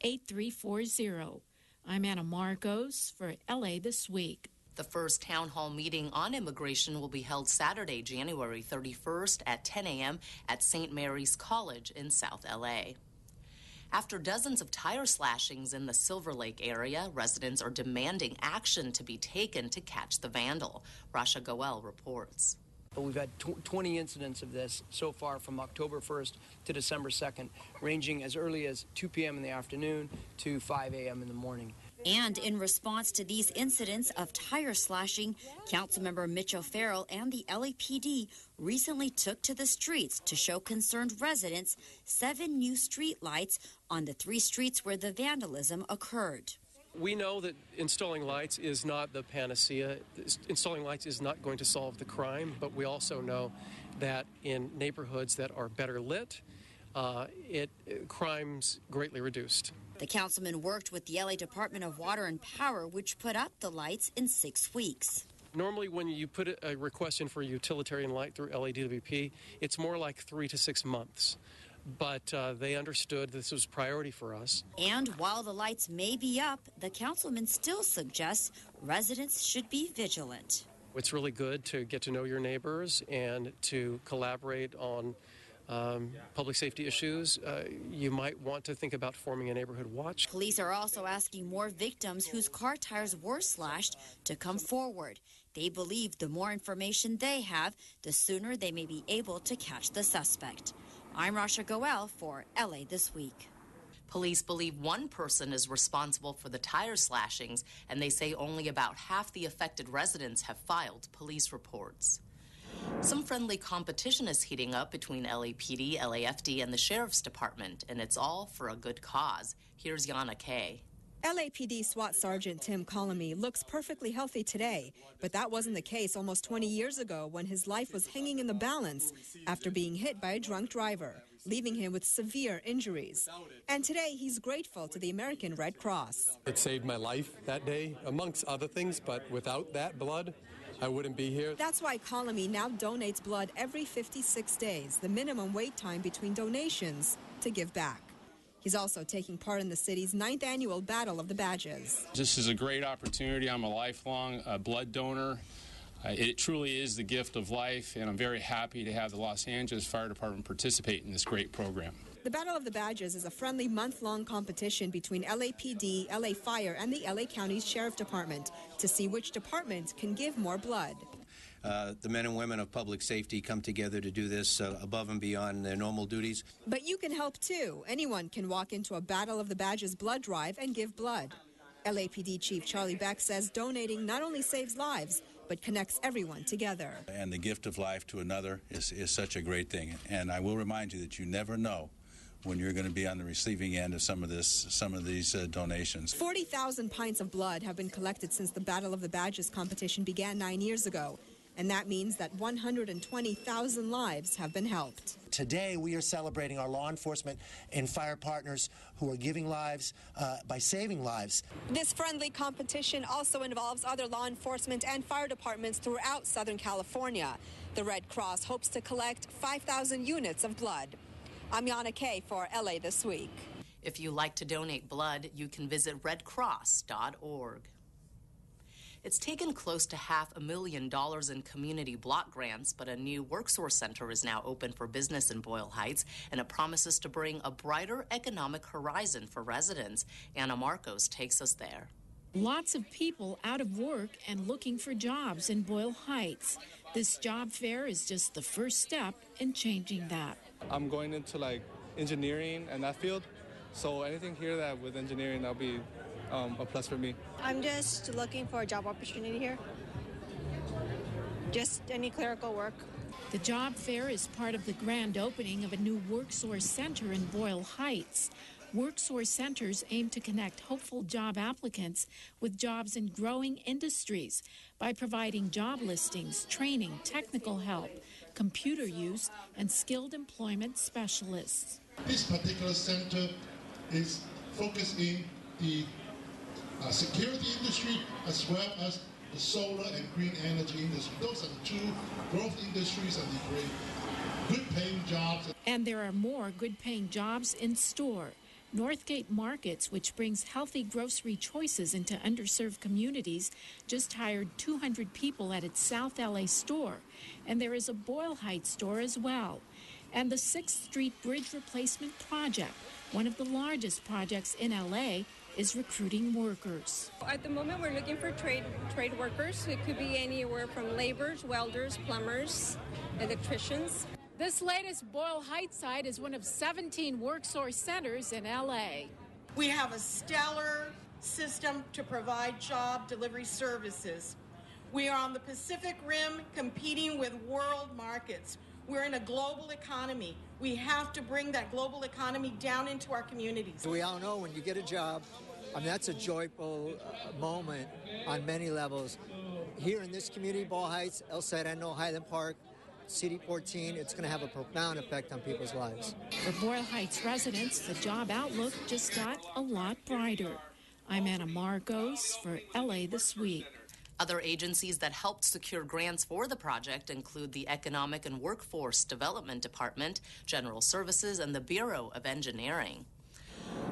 888-8340. I'm Anna Marcos for LA This Week. The first town hall meeting on immigration will be held Saturday, January 31st at 10 a.m. at St. Mary's College in South LA. After dozens of tire slashings in the Silver Lake area, residents are demanding action to be taken to catch the vandal. Rasha Goel reports. We've had 20 incidents of this so far from October 1st to December 2nd, ranging as early as 2 p.m. in the afternoon to 5 a.m. in the morning. And in response to these incidents of tire slashing, Councilmember Mitch O'Farrell and the LAPD recently took to the streets to show concerned residents 7 new street lights on the 3 streets where the vandalism occurred. We know that installing lights is not the panacea. Installing lights is not going to solve the crime, but we also know that in neighborhoods that are better lit, crime's greatly reduced. The councilman worked with the LA Department of Water and Power, which put up the lights in 6 weeks. Normally, when you put a request in for a utilitarian light through LADWP, it's more like 3 to 6 months. But they understood this was priority for us. And while the lights may be up, the councilman still suggests residents should be vigilant. It's really good to get to know your neighbors and to collaborate on public safety issues. You might want to think about forming a neighborhood watch. Police are also asking more victims whose car tires were slashed to come forward. They believe the more information they have, the sooner they may be able to catch the suspect. I'm Rasha Goel for LA This Week. Police believe one person is responsible for the tire slashings, and they say only about half the affected residents have filed police reports. Some friendly competition is heating up between LAPD, LAFD, and the Sheriff's Department, and it's all for a good cause. Here's Yana Kay. LAPD SWAT Sergeant Tim Colamy looks perfectly healthy today, but that wasn't the case almost 20 years ago when his life was hanging in the balance after being hit by a drunk driver, leaving him with severe injuries. And today he's grateful to the American Red Cross. It saved my life that day, amongst other things, but without that blood, I wouldn't be here. That's why Colamy now donates blood every 56 days, the minimum wait time between donations, to give back. He's also taking part in the city's 9th annual Battle of the Badges. This is a great opportunity. I'm a lifelong blood donor. It truly is the gift of life, and I'm very happy to have the Los Angeles Fire Department participate in this great program. The Battle of the Badges is a friendly month-long competition between LAPD, LA Fire, and the LA County Sheriff Department to see which department can give more blood. The men and women of public safety come together to do this above and beyond their normal duties. But you can help too. Anyone can walk into a Battle of the Badges blood drive and give blood. LAPD Chief Charlie Beck says donating not only saves lives, but connects everyone together. And the gift of life to another is such a great thing. And I will remind you that you never know when you're going to be on the receiving end of some of these donations. 40,000 pints of blood have been collected since the Battle of the Badges competition began 9 years ago. And that means that 120,000 lives have been helped. Today, we are celebrating our law enforcement and fire partners who are giving lives by saving lives. This friendly competition also involves other law enforcement and fire departments throughout Southern California. The Red Cross hopes to collect 5,000 units of blood. I'm Yana Kay for LA This Week. If you like to donate blood, you can visit redcross.org. It's taken close to $500,000 in community block grants, but a new WorkSource Center is now open for business in Boyle Heights, and it promises to bring a brighter economic horizon for residents. Anna Marcos takes us there. Lots of people out of work and looking for jobs in Boyle Heights. This job fair is just the first step in changing that. I'm going into engineering and that field, so anything here that with engineering, that'll be a plus for me. I'm just looking for a job opportunity here. Just any clerical work. The job fair is part of the grand opening of a new WorkSource Center in Boyle Heights. WorkSource Centers aim to connect hopeful job applicants with jobs in growing industries by providing job listings, training, technical help, computer use, and skilled employment specialists. This particular center is focused in the security industry as well as the solar and green energy industry. Those are the two growth industries and the great good-paying jobs. And there are more good-paying jobs in store. Northgate Markets, which brings healthy grocery choices into underserved communities, just hired 200 people at its South LA store. And there is a Boyle Heights store as well. And the 6th Street Bridge Replacement Project, one of the largest projects in LA, is recruiting workers. At the moment, we're looking for trade workers. It could be anywhere from laborers, welders, plumbers, electricians. This latest Boyle Heights site is one of 17 WorkSource centers in LA. We have a stellar system to provide job delivery services. We are on the Pacific Rim competing with world markets. We're in a global economy. We have to bring that global economy down into our communities. We all know when you get a job, that's a joyful moment on many levels. Here in this community, Boyle Heights, El Sereno, Highland Park, CD 14, it's going to have a profound effect on people's lives. For Boyle Heights residents, the job outlook just got a lot brighter. I'm Anna Marcos for LA This Week. Other agencies that helped secure grants for the project include the Economic and Workforce Development Department, General Services, and the Bureau of Engineering.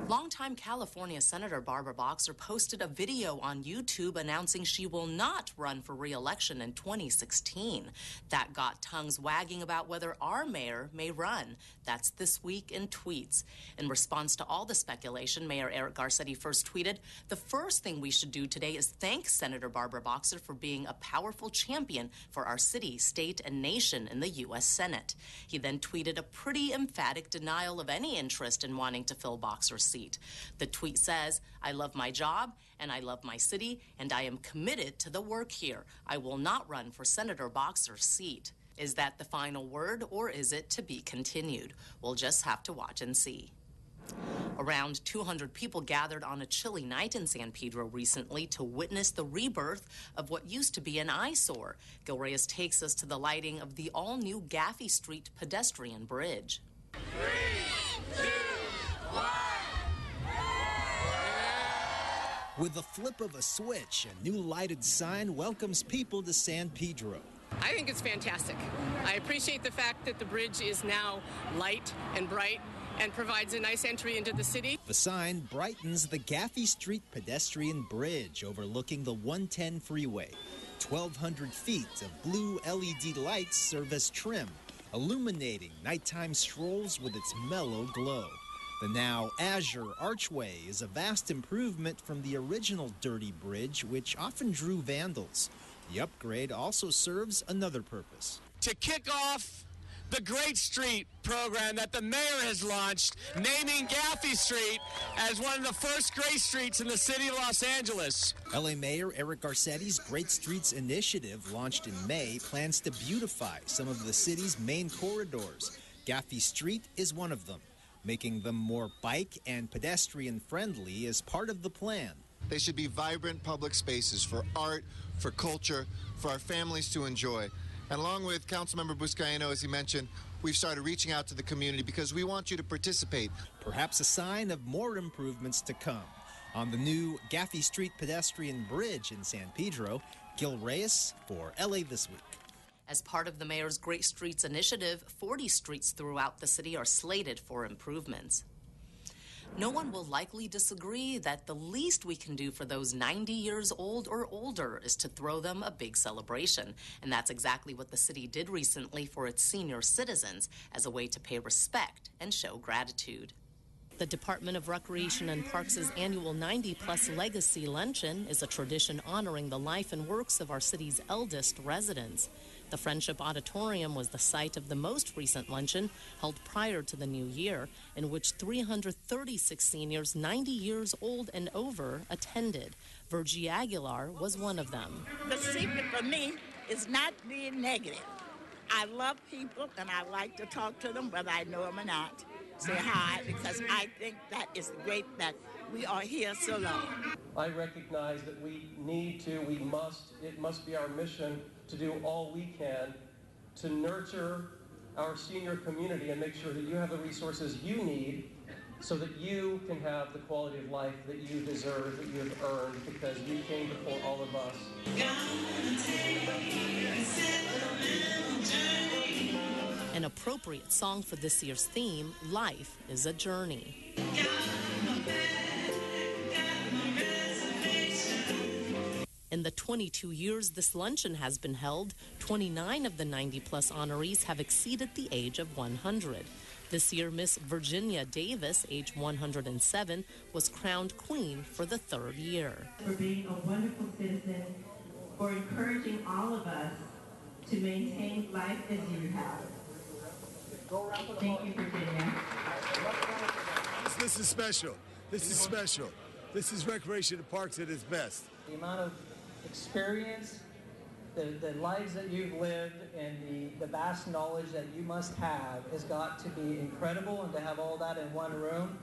Longtime California Senator Barbara Boxer posted a video on YouTube announcing she will not run for re-election in 2016. That got tongues wagging about whether our mayor may run. That's This Week in Tweets. In response to all the speculation, Mayor Eric Garcetti first tweeted, "The first thing we should do today is thank Senator Barbara Boxer for being a powerful champion for our city, state, and nation in the U.S. Senate." He then tweeted a pretty emphatic denial of any interest in wanting to fill Boxer's seat. The tweet says, "I love my job and I love my city and I am committed to the work here. I will not run for Senator Boxer's seat." Is that the final word or is it to be continued? We'll just have to watch and see. Around 200 people gathered on a chilly night in San Pedro recently to witness the rebirth of what used to be an eyesore. Gil Reyes takes us to the lighting of the all-new Gaffey Street pedestrian bridge. 3, 2, 1. With the flip of a switch, a new lighted sign welcomes people to San Pedro. I think it's fantastic. I appreciate the fact that the bridge is now light and bright and provides a nice entry into the city. The sign brightens the Gaffey Street pedestrian bridge overlooking the 110 freeway. 1,200 feet of blue LED lights serve as trim, illuminating nighttime strolls with its mellow glow. The now Azure Archway is a vast improvement from the original dirty bridge, which often drew vandals. The upgrade also serves another purpose. To kick off the Great Street program that the mayor has launched, naming Gaffey Street as one of the first great streets in the city of Los Angeles. LA Mayor Eric Garcetti's Great Streets Initiative, launched in May, plans to beautify some of the city's main corridors. Gaffey Street is one of them. Making them more bike and pedestrian friendly is part of the plan. They should be vibrant public spaces for art, for culture, for our families to enjoy. And along with Councilmember Buscaino, as he mentioned, we've started reaching out to the community because we want you to participate. Perhaps a sign of more improvements to come. On the new Gaffey Street pedestrian bridge in San Pedro, Gil Reyes for LA This Week. As part of the mayor's Great Streets initiative, 40 streets throughout the city are slated for improvements. No one will likely disagree that the least we can do for those 90 years old or older is to throw them a big celebration. And that's exactly what the city did recently for its senior citizens as a way to pay respect and show gratitude. The Department of Recreation and Parks' annual 90-plus Legacy Luncheon is a tradition honoring the life and works of our city's eldest residents. The Friendship Auditorium was the site of the most recent luncheon, held prior to the new year, in which 336 seniors 90 years old and over attended. Virgie Aguilar was one of them. The secret for me is not being negative. I love people and I like to talk to them, whether I know them or not. Say hi, because I think that is great that we are here so long. I recognize that it must be our mission to do all we can to nurture our senior community and make sure that you have the resources you need so that you can have the quality of life that you deserve, that you have earned, because you came before all of us. An appropriate song for this year's theme, Life is a Journey. the 22 years this luncheon has been held, 29 of the 90-plus honorees have exceeded the age of 100. This year, Miss Virginia Davis, age 107, was crowned queen for the third year. For being a wonderful citizen, for encouraging all of us to maintain life as you have. Thank you, Virginia. This is special. This is special. This is Recreation and Parks at its best. The amount of experience, the lives that you've lived, and the vast knowledge that you must have has got to be incredible, and to have all that in one room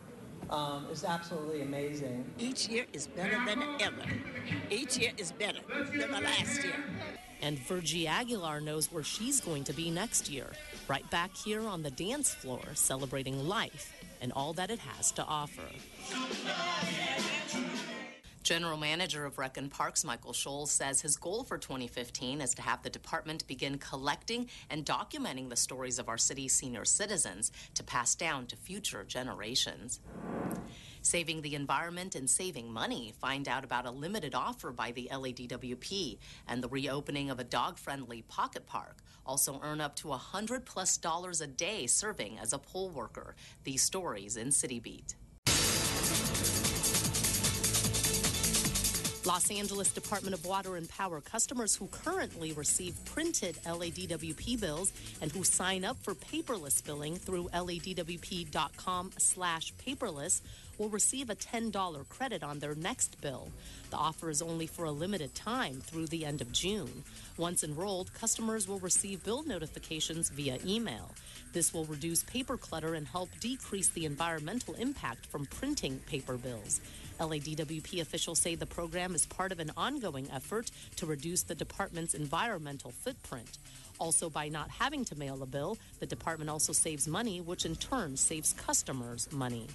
is absolutely amazing. Each year is better than ever. Each year is better than the last year. And Virgie Aguilar knows where she's going to be next year, right back here on the dance floor, celebrating life and all that it has to offer. General Manager of Rec and Parks, Michael Scholes, says his goal for 2015 is to have the department begin collecting and documenting the stories of our city's senior citizens to pass down to future generations. Saving the environment and saving money. Find out about a limited offer by the LADWP and the reopening of a dog-friendly pocket park. Also earn up to $100+ a day serving as a poll worker. These stories in City Beat. Los Angeles Department of Water and Power customers who currently receive printed LADWP bills and who sign up for paperless billing through ladwp.com/paperless will receive a $10 credit on their next bill. The offer is only for a limited time through the end of June. Once enrolled, customers will receive bill notifications via email. This will reduce paper clutter and help decrease the environmental impact from printing paper bills. LADWP officials say the program is part of an ongoing effort to reduce the department's environmental footprint. Also, by not having to mail a bill, the department also saves money, which in turn saves customers money.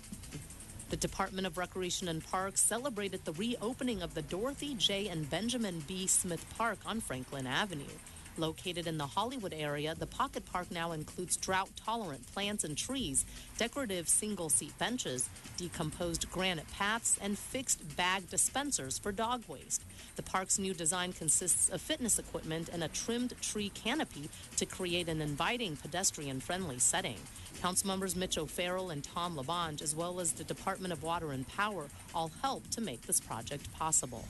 The Department of Recreation and Parks celebrated the reopening of the Dorothy J. and Benjamin B. Smith Park on Franklin Avenue. Located in the Hollywood area, the Pocket Park now includes drought-tolerant plants and trees, decorative single-seat benches, decomposed granite paths, and fixed bag dispensers for dog waste. The park's new design consists of fitness equipment and a trimmed tree canopy to create an inviting pedestrian-friendly setting. Councilmembers Mitch O'Farrell and Tom LaBonge, as well as the Department of Water and Power, all helped to make this project possible.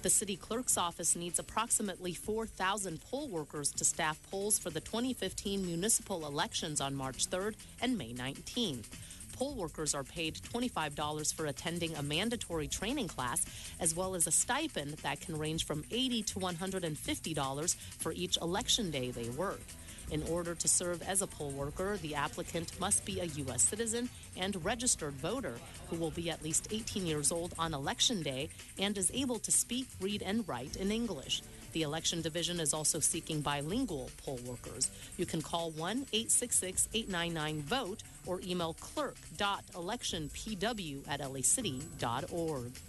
The city clerk's office needs approximately 4,000 poll workers to staff polls for the 2015 municipal elections on March 3rd and May 19th. Poll workers are paid $25 for attending a mandatory training class, as well as a stipend that can range from $80 to $150 for each election day they work. In order to serve as a poll worker, the applicant must be a U.S. citizen and registered voter who will be at least 18 years old on Election Day and is able to speak, read, and write in English. The Election Division is also seeking bilingual poll workers. You can call 1-866-899-VOTE or email clerk.electionpw@lacity.org.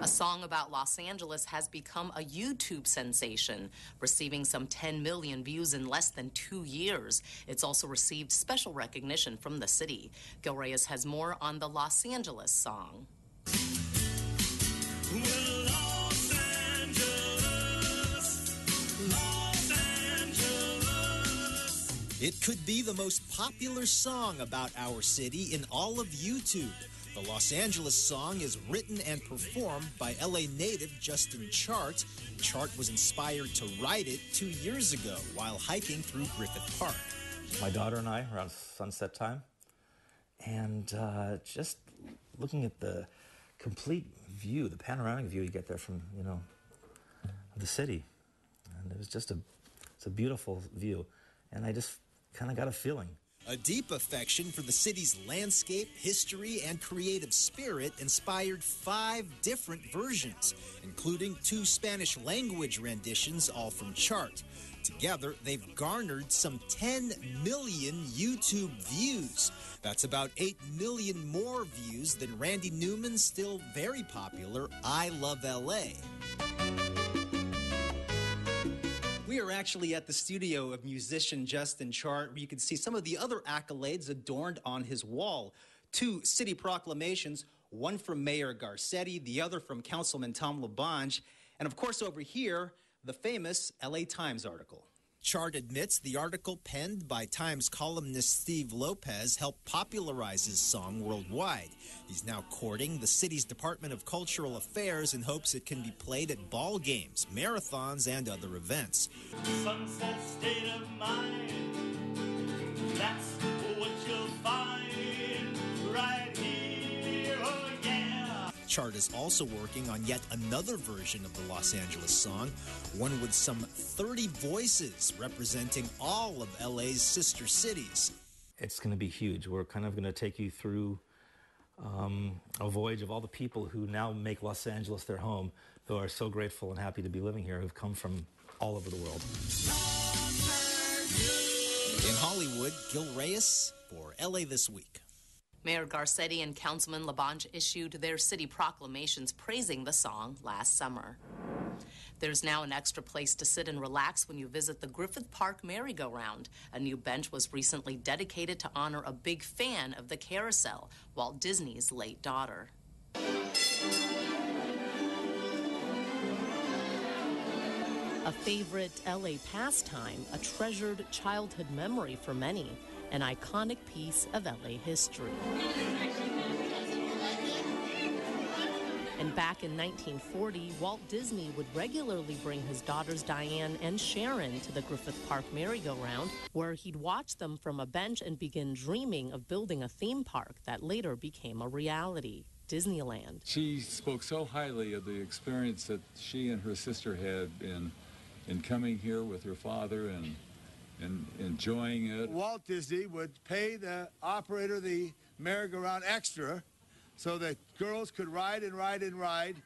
A song about Los Angeles has become a YouTube sensation, receiving some 10 million views in less than 2 years. It's also received special recognition from the city. Gil Reyes has more on the Los Angeles song. Well, Los Angeles, Los Angeles. It could be the most popular song about our city in all of YouTube. The Los Angeles song is written and performed by LA native Justin Chart. Chart was inspired to write it 2 years ago while hiking through Griffith Park. My daughter and I around sunset time, and just looking at the complete view, the panoramic view you get there from, the city. And it was just it's a beautiful view. And I just kind of got a feeling. A deep affection for the city's landscape, history, and creative spirit inspired 5 different versions, including 2 Spanish-language renditions, all from Chart. Together, they've garnered some 10 million YouTube views. That's about 8 million more views than Randy Newman's still very popular I Love L.A. We are actually at the studio of musician Justin Chart, where you can see some of the other accolades adorned on his wall. 2 city proclamations, one from Mayor Garcetti, the other from Councilman Tom LaBonge, and of course over here, the famous LA Times article. Chart admits the article penned by Times columnist Steve Lopez helped popularize his song worldwide. He's now courting the city's Department of Cultural Affairs in hopes it can be played at ball games, marathons, and other events. Sunset state of mind, that's what you'll find right here, oh yeah. Chart is also working on yet another version of the Los Angeles song, one with some 30 voices representing all of LA's sister cities. It's going to be huge. We're kind of going to take you through a voyage of all the people who now make Los Angeles their home, who are so grateful and happy to be living here, who've come from all over the world. In Hollywood, Gil Reyes for LA This Week. Mayor Garcetti and Councilman LaBonge issued their city proclamations praising the song last summer. There's now an extra place to sit and relax when you visit the Griffith Park merry-go-round. A new bench was recently dedicated to honor a big fan of the carousel, Walt Disney's late daughter. A favorite LA pastime, a treasured childhood memory for many, an iconic piece of LA history. And back in 1940, Walt Disney would regularly bring his daughters Diane and Sharon to the Griffith Park merry-go-round, where he'd watch them from a bench and begin dreaming of building a theme park that later became a reality, Disneyland. She spoke so highly of the experience that she and her sister had in coming here with her father and enjoying it. Walt Disney would pay the operator of the merry-go-round extra so that girls could ride and ride and ride,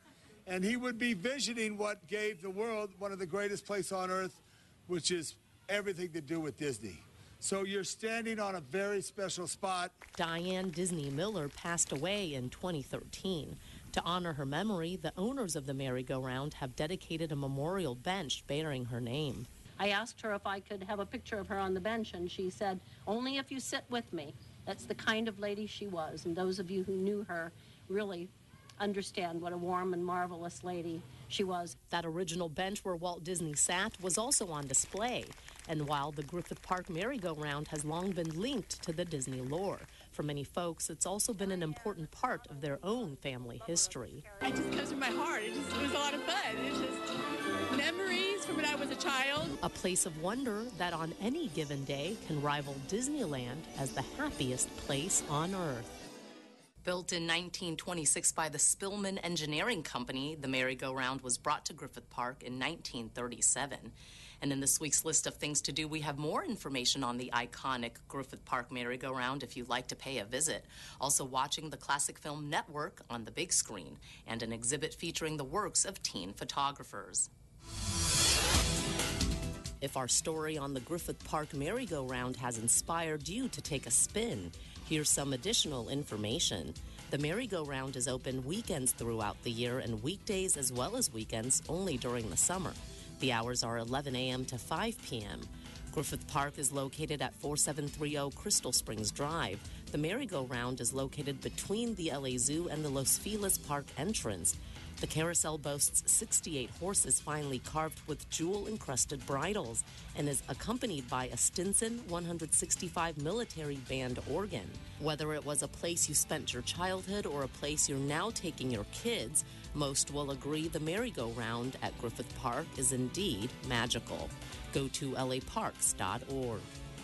and he would be visioning what gave the world one of the greatest places on earth, which is everything to do with Disney. So you're standing on a very special spot. Diane Disney Miller passed away in 2013. To honor her memory, the owners of the merry-go-round have dedicated a memorial bench bearing her name. I asked her if I could have a picture of her on the bench, and she said, "Only if you sit with me." That's the kind of lady she was, and those of you who knew her really understand what a warm and marvelous lady she was. That original bench where Walt Disney sat was also on display, and while the Griffith Park merry-go-round has long been linked to the Disney lore, for many folks it's also been an important part of their own family history. It just comes from my heart. It was a lot of fun. It's just memories from when I was a child. A place of wonder that on any given day can rival Disneyland as the happiest place on earth. Built in 1926 by the Spillman Engineering Company, the merry-go-round was brought to Griffith Park in 1937. And in this week's list of things to do, we have more information on the iconic Griffith Park merry-go-round if you'd like to pay a visit. Also watching the Classic Film Network on the big screen, and an exhibit featuring the works of teen photographers. If our story on the Griffith Park merry-go-round has inspired you to take a spin, here's some additional information. The merry-go-round is open weekends throughout the year and weekdays as well as weekends only during the summer. The hours are 11 a.m. to 5 p.m. Griffith Park is located at 4730 Crystal Springs Drive. The merry-go-round is located between the LA Zoo and the Los Feliz Park entrance. The carousel boasts 68 horses finely carved with jewel-encrusted bridles and is accompanied by a Stinson 165 military band organ. Whether it was a place you spent your childhood or a place you're now taking your kids, most will agree the merry-go-round at Griffith Park is indeed magical. Go to laparks.org.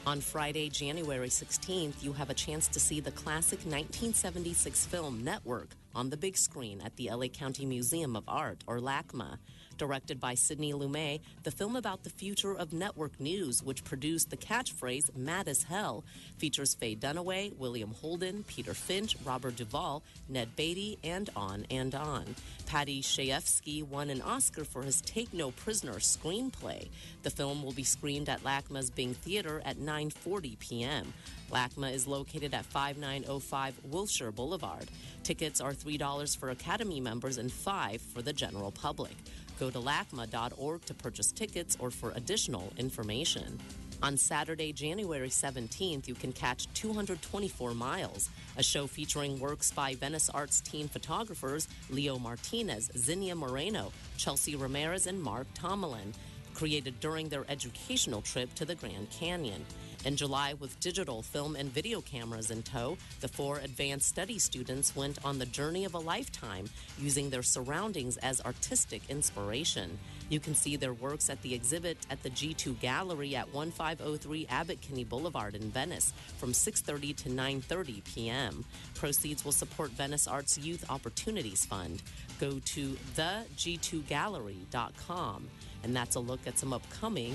On Friday, January 16th, you have a chance to see the classic 1976 film Network on the big screen at the LA County Museum of Art, or LACMA. Directed by Sidney Lumet, the film about the future of network news, which produced the catchphrase "Mad as Hell," features Faye Dunaway, William Holden, Peter Finch, Robert Duvall, Ned Beatty, and on and on. Paddy Chayefsky won an Oscar for his Take No Prisoner screenplay. The film will be screened at LACMA's Bing Theater at 9:40 p.m. LACMA is located at 5905 Wilshire Boulevard. Tickets are $3 for Academy members and $5 for the general public. Go to lacma.org to purchase tickets or for additional information. On Saturday, January 17th, you can catch 224 Miles, a show featuring works by Venice Arts teen photographers Leo Martinez, Zinnia Moreno, Chelsea Ramirez, and Mark Tomalin, created during their educational trip to the Grand Canyon. In July, with digital film and video cameras in tow, the 4 advanced study students went on the journey of a lifetime, using their surroundings as artistic inspiration. You can see their works at the exhibit at the G2 Gallery at 1503 Abbot Kinney Boulevard in Venice from 6:30 to 9:30 p.m. Proceeds will support Venice Arts Youth Opportunities Fund. Go to theg2gallery.com, and that's a look at some upcoming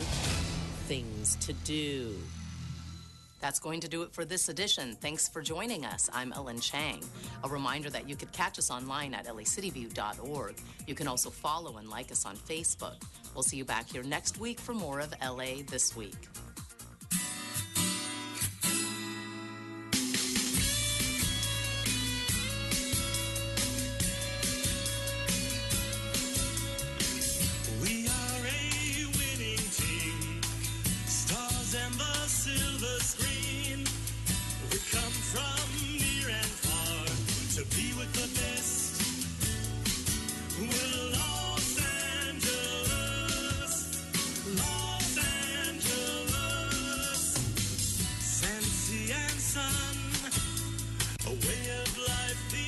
things to do. That's going to do it for this edition. Thanks for joining us. I'm Ellen Chang. A reminder that you could catch us online at lacityview.org. You can also follow and like us on Facebook. We'll see you back here next week for more of LA This Week. We are a winning team, stars and the silver screen. We come from near and far to be with the best. We're Los Angeles, Los Angeles. Sand, sea, and sun, a way of life, the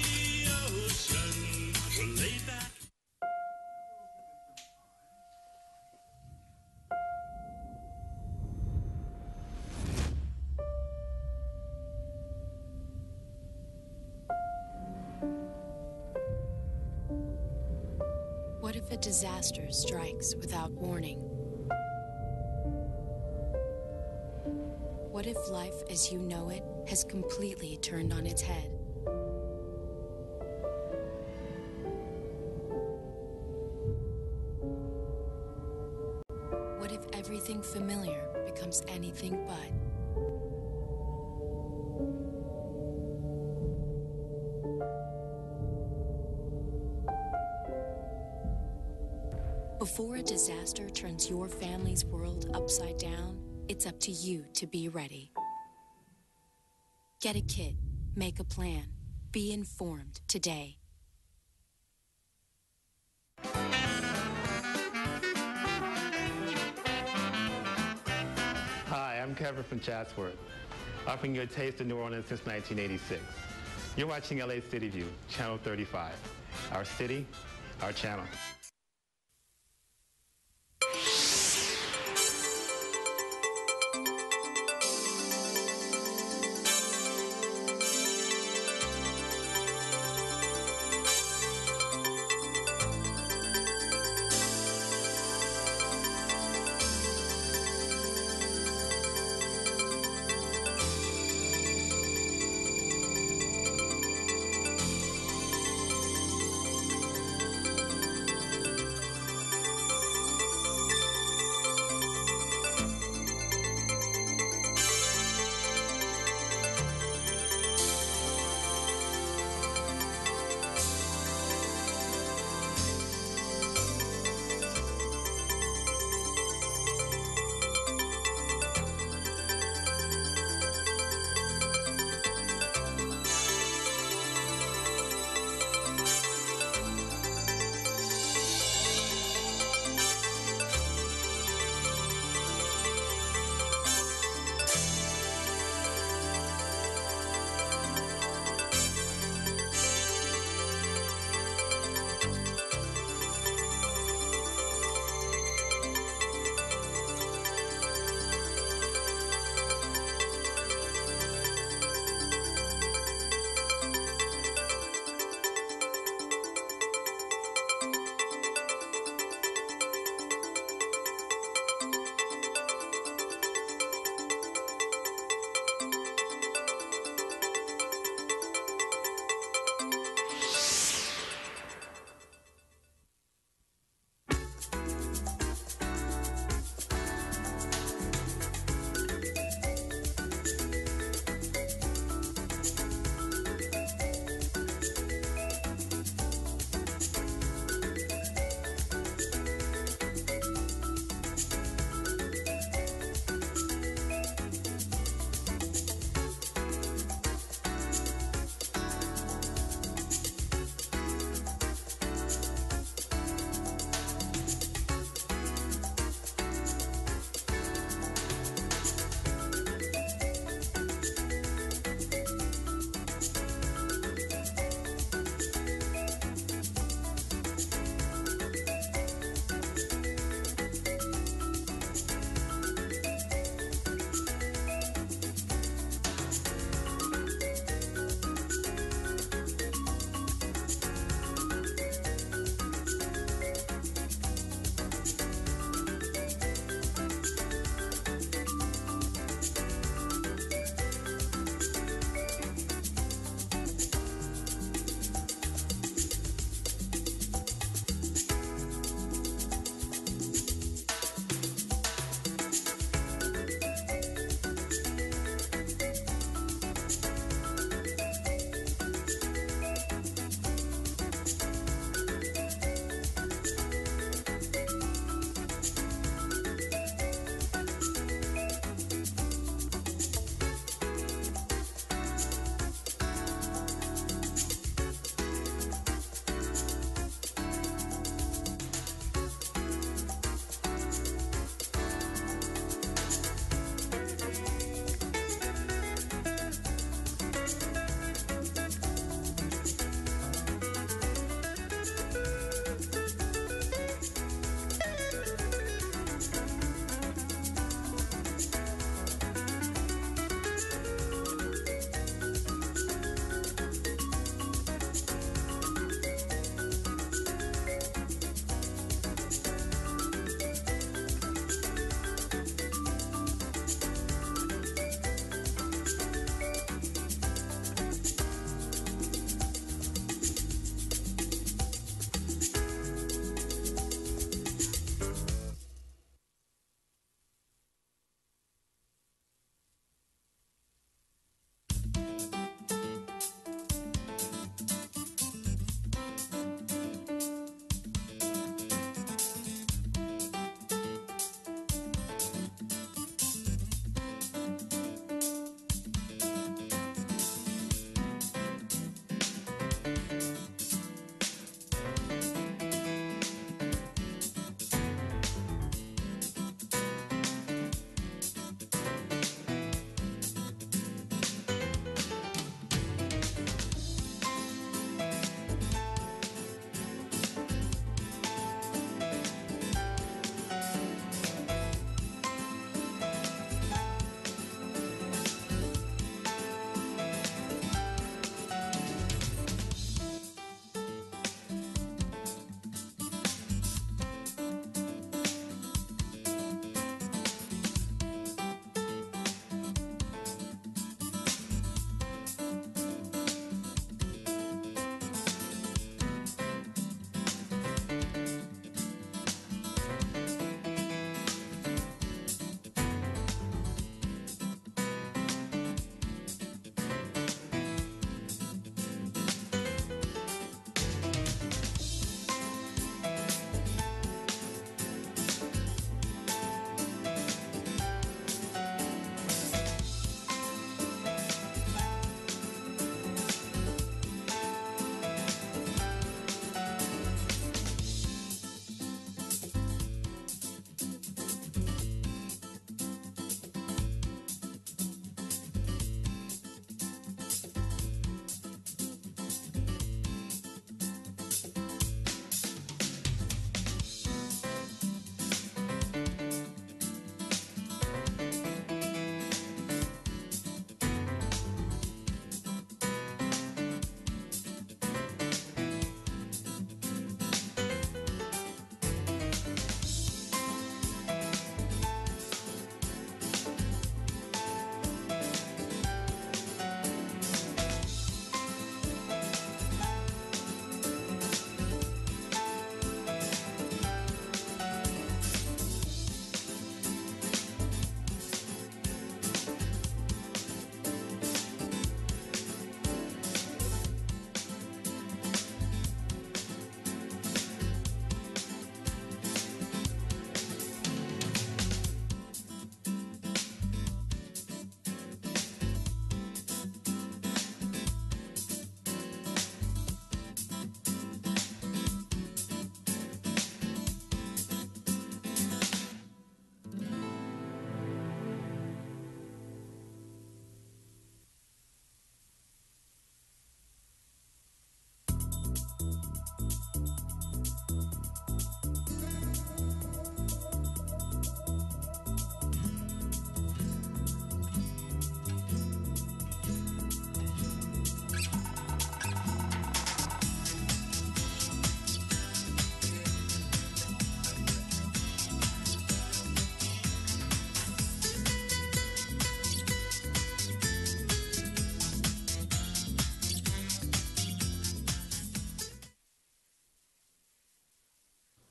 ocean. We're laid back. What if a disaster strikes without warning? What if life as you know it has completely turned on its head? What if everything familiar becomes anything but? Before a disaster turns your family's world upside down, it's up to you to be ready. Get a kit, make a plan, be informed today. Hi, I'm Kevin from Chatsworth, offering you a taste of New Orleans since 1986. You're watching LA City View, Channel 35. Our city, our channel.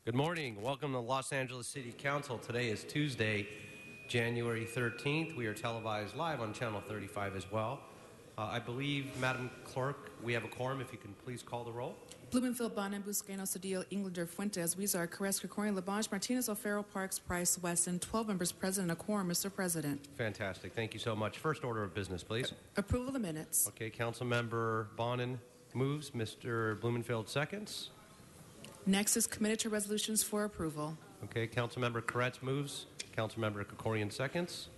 Good morning. Welcome to Los Angeles City Council. Today is Tuesday, January 13th. We are televised live on Channel 35 as well. I believe, Madam Clerk, we have a quorum. If you can please call the roll. Blumenfield, Bonin, Buscaino, Cedillo, Englander, Fuentes, Weezer, Carrasco, Krikorian, Labange, Martinez, O'Farrell, Parks, Price, Wesson. 12 members present, a quorum, Mr. President. Fantastic. Thank you so much. First order of business, please. Approval of the minutes. Okay, Councilmember Bonin moves. Mr. Blumenfield seconds. Next is committed to resolutions for approval. Okay, Councilmember Koretz moves. Councilmember Krikorian seconds.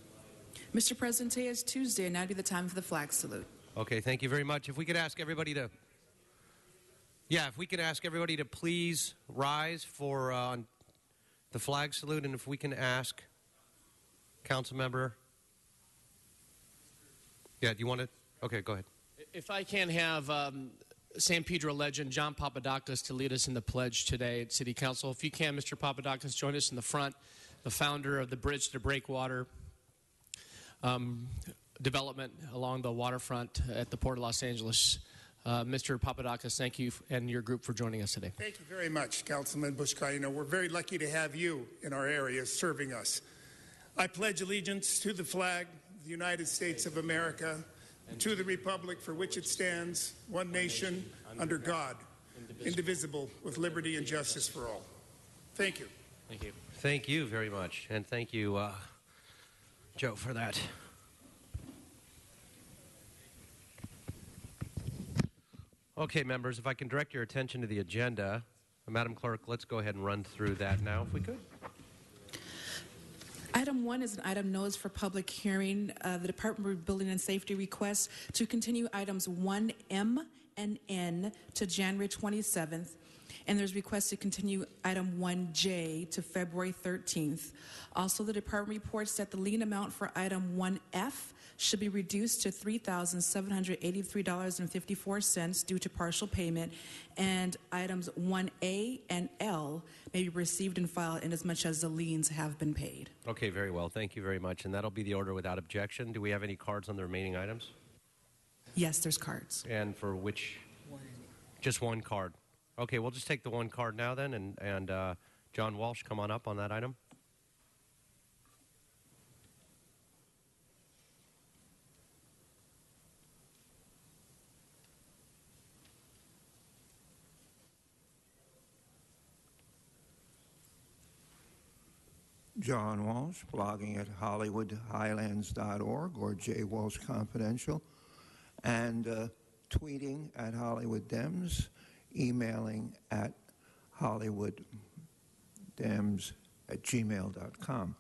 Mr. President, today is Tuesday, and now would be the time for the flag salute. Okay, thank you very much. If we could ask everybody to... if we could ask everybody to please rise for the flag salute, and if we can ask Councilmember... Yeah, do you want to... Okay, go ahead. If I can have San Pedro legend John Papadakis to lead us in the pledge today at City Council. If you can, Mr. Papadakis, join us in the front, the founder of the Bridge to Breakwater development along the waterfront at the Port of Los Angeles. Mr. Papadakis, thank you and your group for joining us today. Thank you very much, Councilman Buscaino. We're very lucky to have you in our area serving us. I pledge allegiance to the flag of the United States of America and to the republic for which it stands, one nation, under God, indivisible, with liberty and justice for all. Thank you. Thank you. Thank you very much. And thank you, Joe, for that. Okay, members, if I can direct your attention to the agenda. Madam Clerk, let's go ahead and run through that now, if we could. Item 1 is an item noticed for public hearing. The Department of Building and Safety requests to continue items 1M and N to January 27th. And there's requests to continue item 1J to February 13th. Also, the department reports that the lien amount for item 1F should be reduced to $3,783.54 due to partial payment, and items 1A and L may be received and filed inasmuch as the liens have been paid. Okay, very well. Thank you very much. And that'll be the order without objection. Do we have any cards on the remaining items? Yes, there's cards. And for which? One. Just one card. Okay, we'll just take the one card now then, and John Walsh, come on up on that item. John Walsh, blogging at HollywoodHighlands.org or J. Walsh Confidential, and tweeting at Hollywood Dems, emailing at hollywooddems@gmail.com.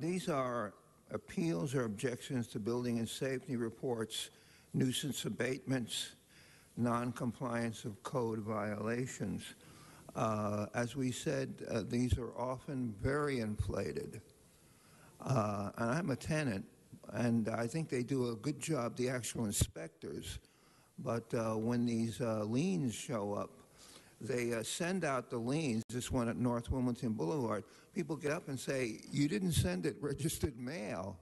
These are appeals or objections to building and safety reports, nuisance abatements, non-compliance of code violations. As we said, these are often very inflated. And I'm a tenant, and I think they do a good job, the actual inspectors. But when these liens show up, they send out the liens, this one at North Wilmington Boulevard. People get up and say, you didn't send it registered mail.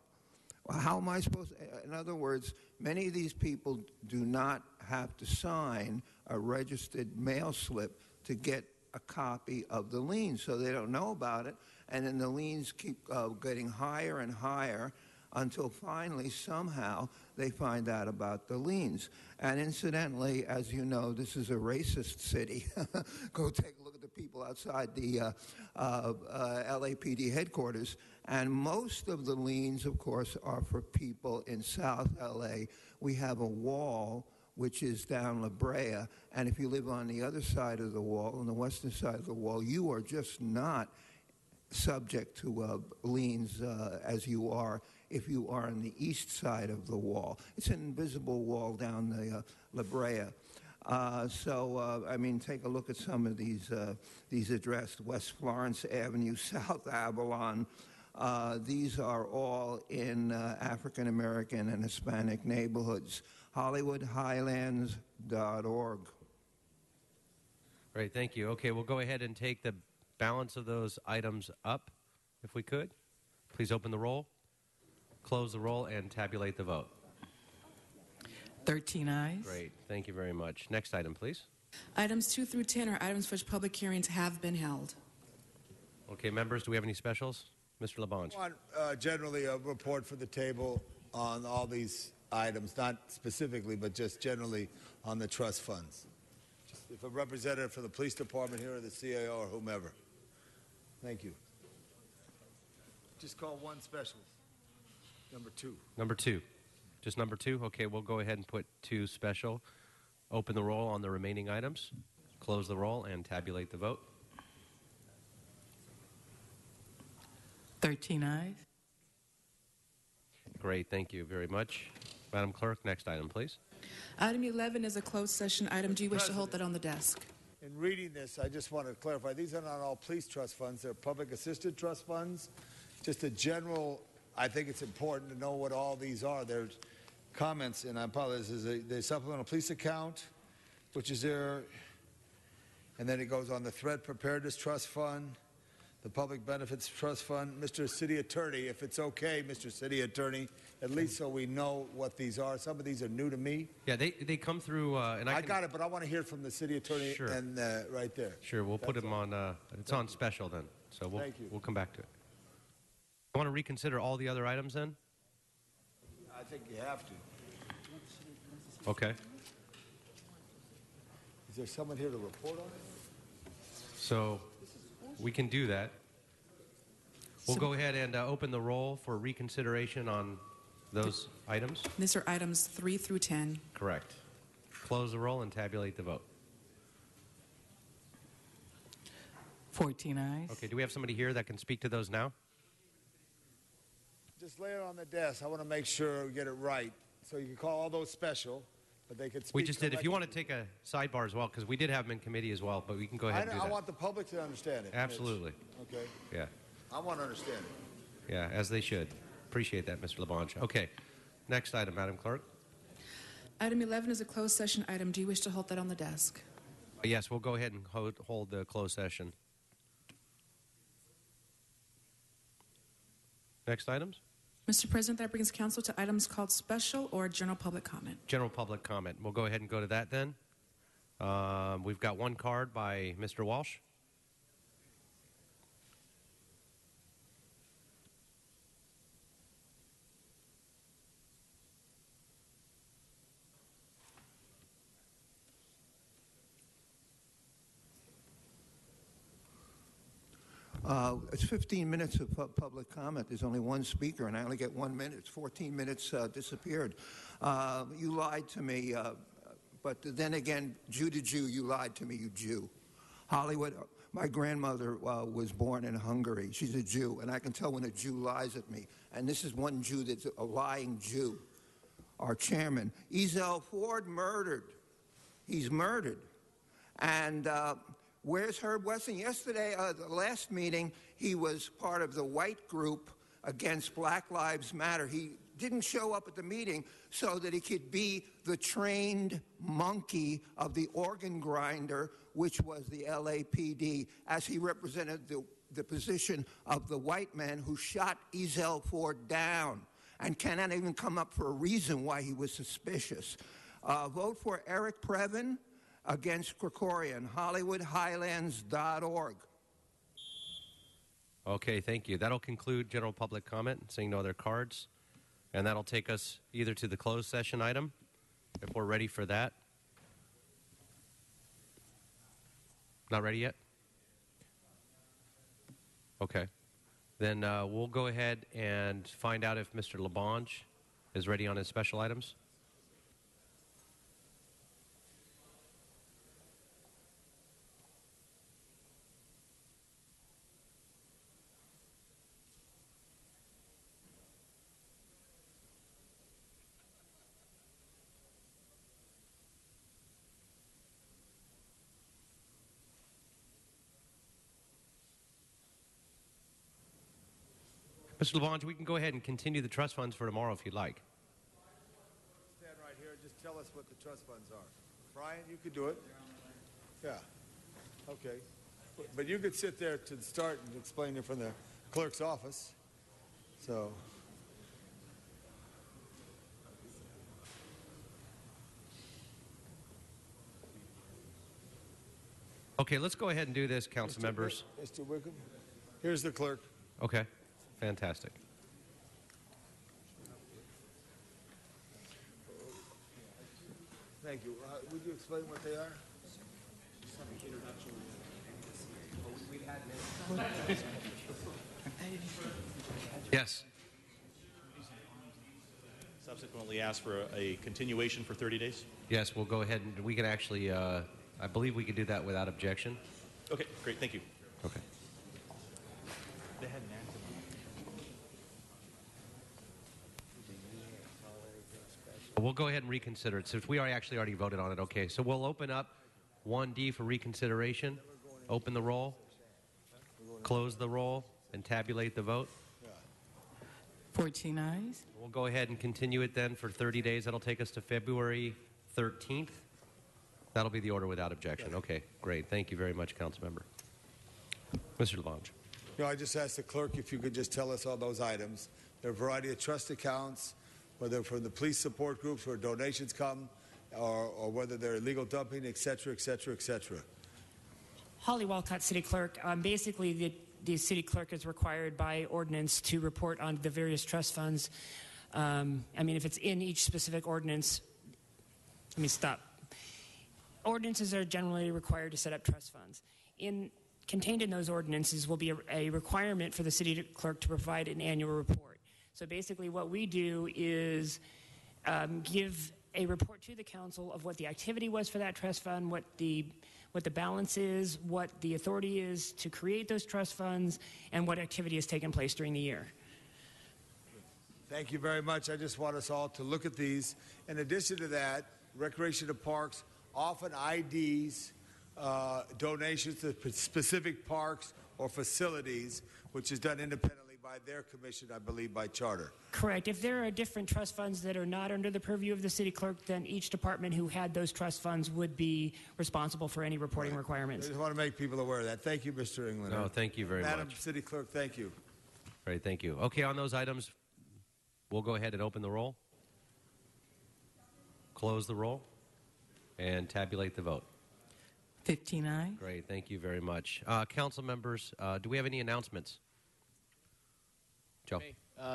Well, how am I supposed to? In other words, many of these people do not have to sign a registered mail slip to get a copy of the lien, so they don't know about it, and then the liens keep getting higher and higher until finally somehow they find out about the liens. And incidentally, as you know, this is a racist city. Go take a look at the people outside the LAPD headquarters, and most of the liens, of course, are for people in South LA. We have a wall which is down La Brea, and if you live on the other side of the wall, on the western side of the wall, you are just not subject to liens as you are if you are on the east side of the wall. It's an invisible wall down the La Brea. I mean, take a look at some of these addressed: West Florence Avenue, South Avalon. These are all in African American and Hispanic neighborhoods. HollywoodHighlands.org. Great, thank you. Okay, we'll go ahead and take the balance of those items up, if we could. Please open the roll, close the roll, and tabulate the vote. 13 ayes. Great, thank you very much. Next item, please. Items 2 through 10 are items for which public hearings have been held. Okay, members, do we have any specials? Mr. Labange. I want generally a report for the table on all these items, not specifically, but just generally on the trust funds. Just if a representative for the police department here or the CAO or whomever. Thank you. Just call one special. Number 2. Number 2. Just number 2? Okay, we'll go ahead and put 2 special. Open the roll on the remaining items. Close the roll and tabulate the vote. 13 ayes. Great, thank you very much. Madam Clerk, next item, please. Item 11 is a closed session item. Do you wish to hold that on the desk? In reading this, I just want to clarify, these are not all police trust funds. They're public assisted trust funds. Just a general, I think it's important to know what all these are. There's comments, and I apologize, there's the supplemental police account, which is there, and then it goes on the threat preparedness trust fund, the public benefits trust fund. Mr. City Attorney, if it's okay, Mr. City Attorney, at least so we know what these are. Some of these are new to me. Yeah, they come through, and I got it, but I want to hear from the City Attorney. Sure. And right there. Sure, we'll put them on, it's on special then, so we'll come back to it. You want to reconsider all the other items then? I think you have to. Okay. Is there someone here to report on it? So we can do that. We'll go ahead and open the roll for reconsideration on those items. These are items 3 through 10. Correct. Close the roll and tabulate the vote. 14 ayes. Okay, do we have somebody here that can speak to those now? Just lay it on the desk. I want to make sure we get it right. So you can call all those special, but they could speak. We just did. If you want to take a sidebar as well, because we did have them in committee as well, but we can go ahead and do that. I want the public to understand it. Absolutely. Mitch. Okay. Yeah. I want to understand it. Yeah, as they should. Appreciate that, Mr. Labange. Okay. Next item, Madam Clerk. Item 11 is a closed session item. Do you wish to hold that on the desk? Yes, we'll go ahead and hold the closed session. Next items? Mr. President, that brings council to items called special or general public comment. General public comment. We'll go ahead and go to that then. We've got one card by Mr. Walsh. It's 15 minutes of public comment. There's only one speaker, and I only get 1 minute. It's 14 minutes disappeared. You lied to me, but then again, Jew to Jew, you lied to me, you Jew. Hollywood, my grandmother was born in Hungary. She's a Jew, and I can tell when a Jew lies at me. And this is one Jew that's a lying Jew. Our chairman, Ezell Ford, murdered. He's murdered. And where's Herb Wesson? Yesterday, the last meeting, he was part of the white group against Black Lives Matter. He didn't show up at the meeting so that he could be the trained monkey of the organ grinder, which was the LAPD, as he represented the position of the white man who shot Ezell Ford down and cannot even come up for a reason why he was suspicious. Vote for Eric Previn against Krikorian, HollywoodHighlands.org. Okay, thank you. That'll conclude general public comment, seeing no other cards. And that'll take us either to the closed session item, if we're ready for that. Not ready yet? Okay. Then we'll go ahead and find out if Mr. Labange is ready on his special items. Mr. Labange, we can go ahead and continue the trust funds for tomorrow if you'd like. Stand right here and just tell us what the trust funds are. Brian, you could do it. Yeah. Okay. But you could sit there to start and explain it from the clerk's office. So. Okay, let's go ahead and do this, council members. Mr. Wickham, here's the clerk. Okay, fantastic. Thank you. Would you explain what they are? Yes. Subsequently ask for a continuation for 30 days? Yes, we'll go ahead and we can actually, I believe we can do that without objection. Okay, great. Thank you. Okay. They had an answer. We'll go ahead and reconsider it since we actually already voted on it. Okay, so we'll open up 1D for reconsideration. Open the roll, close the roll, and tabulate the vote. 14 ayes. We'll go ahead and continue it then for 30 days. That'll take us to February 13th. That'll be the order without objection. Okay, great. Thank you very much, Councilmember. Mr. Labange. I just asked the clerk if you could just tell us all those items. There are a variety of trust accounts, whether from the police support groups where donations come, or whether they're illegal dumping, et cetera, et cetera, et cetera. Holly Walcott, City Clerk. Basically, the City Clerk is required by ordinance to report on the various trust funds. I mean, if it's in each specific ordinance, let me stop. Ordinances are generally required to set up trust funds. Contained in those ordinances will be a requirement for the City Clerk to provide an annual report. So basically what we do is give a report to the council of what the activity was for that trust fund, what the balance is, what the authority is to create those trust funds, and what activity has taken place during the year. Thank you very much. I just want us all to look at these. In addition to that, Recreation of Parks often IDs donations to specific parks or facilities, which is done independently by their commission, I believe, by charter. Correct. If there are different trust funds that are not under the purview of the City Clerk, then each department who had those trust funds would be responsible for any reporting requirements. I just want to make people aware of that. Thank you, Mr. Englander. No, thank you very Madam much. City Clerk, thank you. Great, thank you. Okay, on those items, we'll go ahead and open the roll, close the roll, and tabulate the vote. 15 ayes. Great, thank you very much. Council members, do we have any announcements? Joe.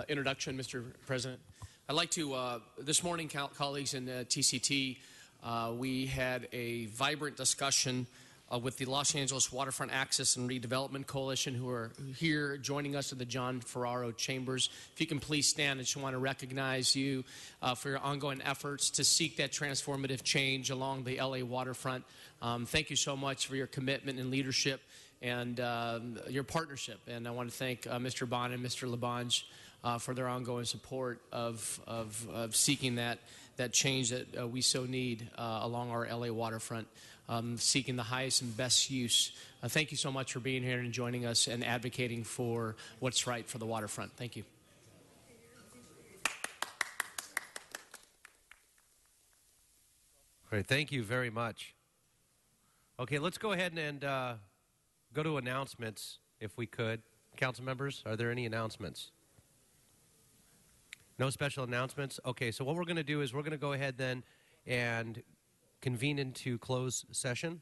Introduction, Mr. President. I'd like to, this morning, colleagues in TCT, we had a vibrant discussion with the Los Angeles Waterfront Access and Redevelopment Coalition, who are here joining us at the John Ferraro Chambers. If you can please stand, I just want to recognize you for your ongoing efforts to seek that transformative change along the LA waterfront. Thank you so much for your commitment and leadership and your partnership. And I want to thank Mr. Bond and Mr. Labange for their ongoing support of seeking that change that we so need along our LA waterfront, seeking the highest and best use. Thank you so much for being here and joining us and advocating for what's right for the waterfront. Thank you. Great, thank you very much. Okay, let's go ahead and go to announcements, if we could. Council members, are there any announcements? No special announcements? Okay, so what we're going to do is we're going to go ahead then and convene into closed session.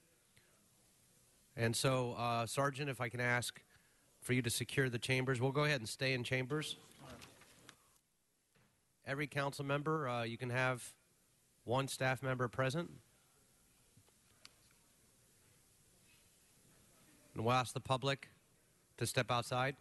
And so, Sergeant, if I can ask for you to secure the chambers. We'll go ahead and stay in chambers. Every council member, you can have one staff member present. And we'll ask the public to step outside.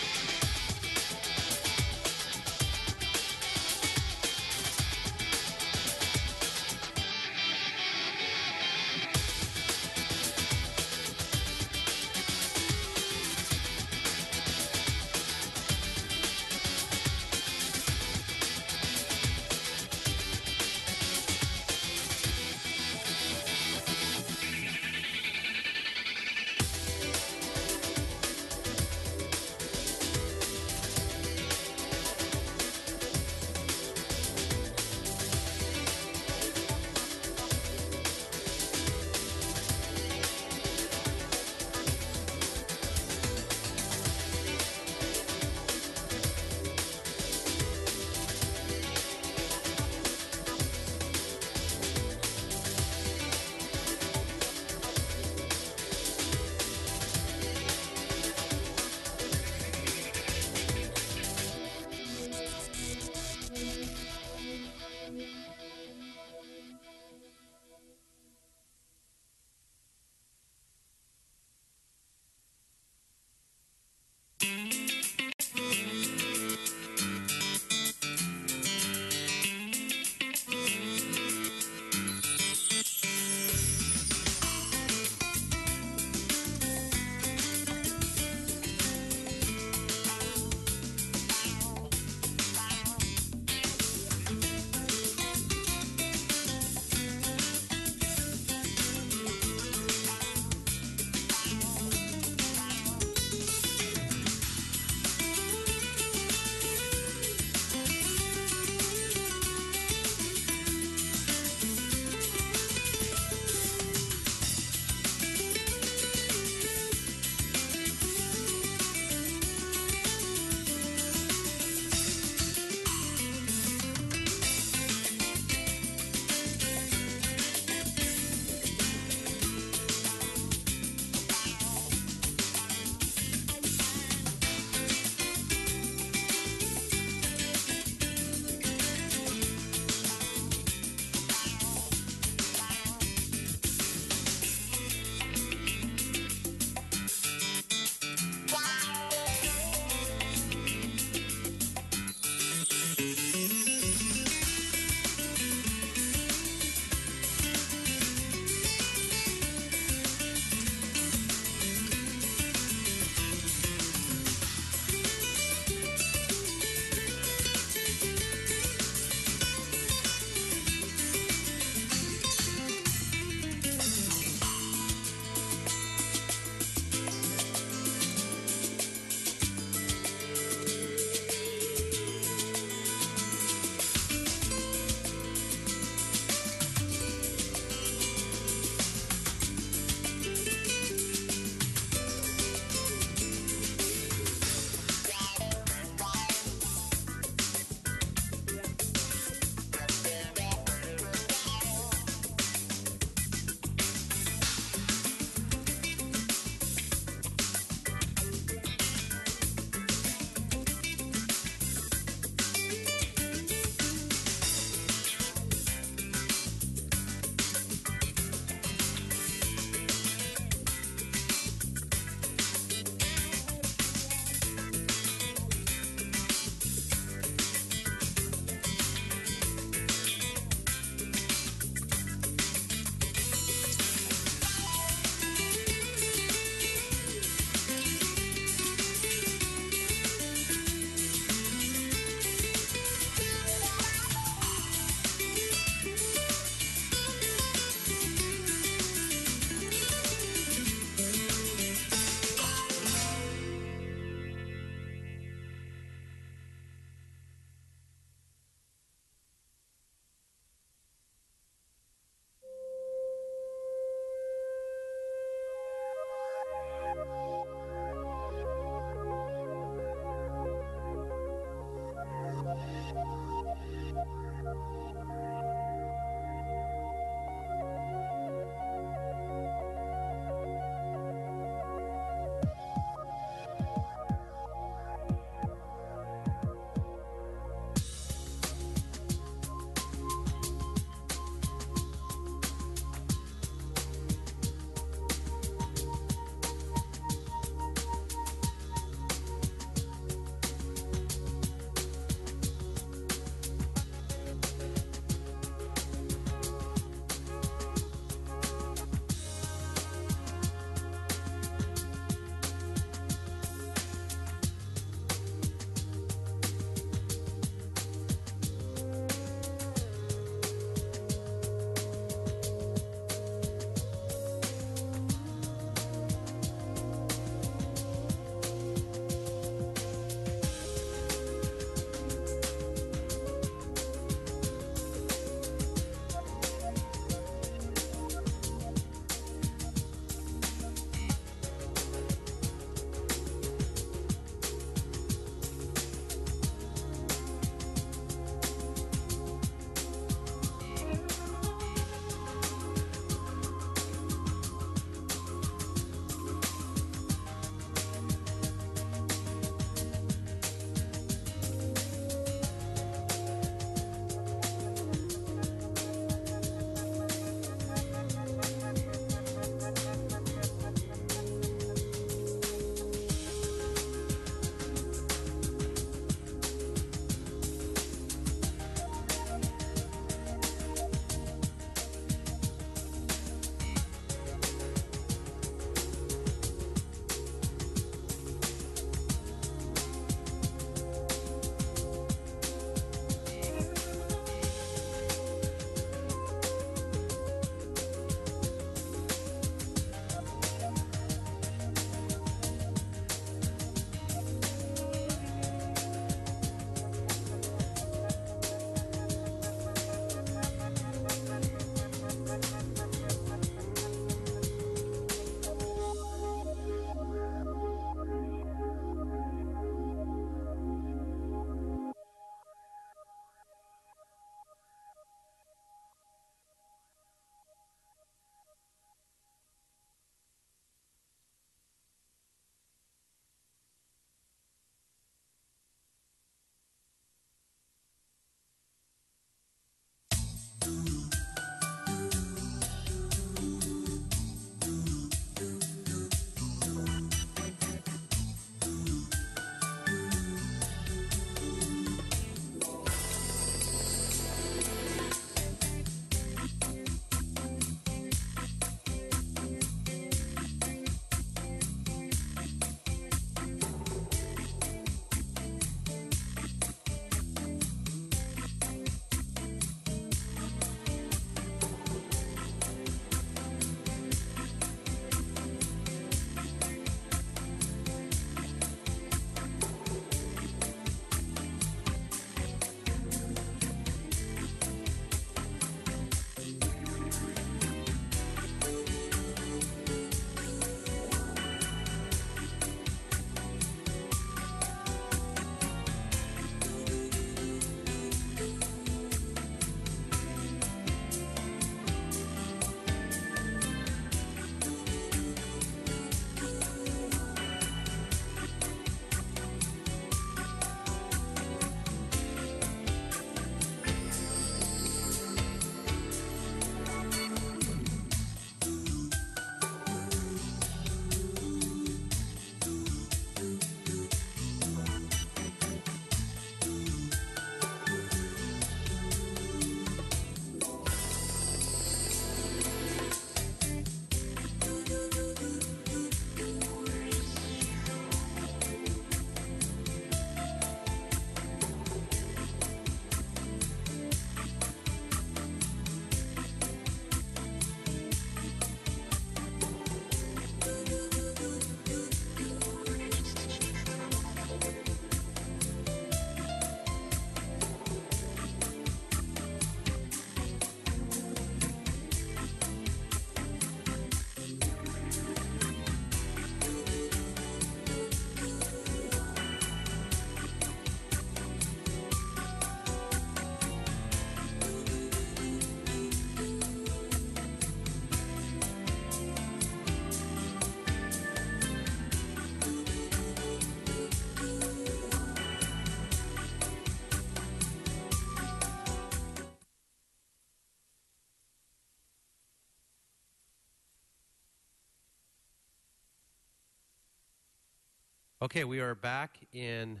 Okay, we are back in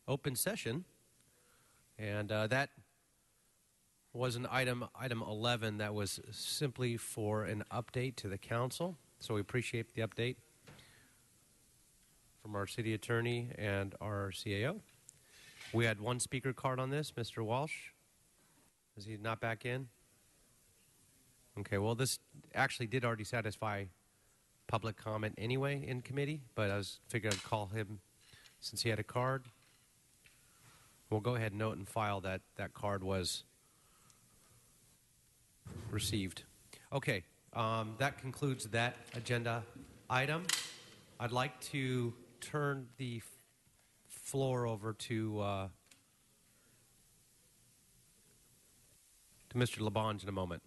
open session, and that was an item 11 that was simply for an update to the council. So we appreciate the update from our city attorney and our CAO. We had one speaker card on this, Mr. Walsh. Is he not back in? Okay, well, this actually did already satisfy public comment anyway in committee, but I figured I'd call him since he had a card. We'll go ahead and note and file that that card was received. Okay, that concludes that agenda item. I'd like to turn the floor over to Mr. LaBonge in a moment.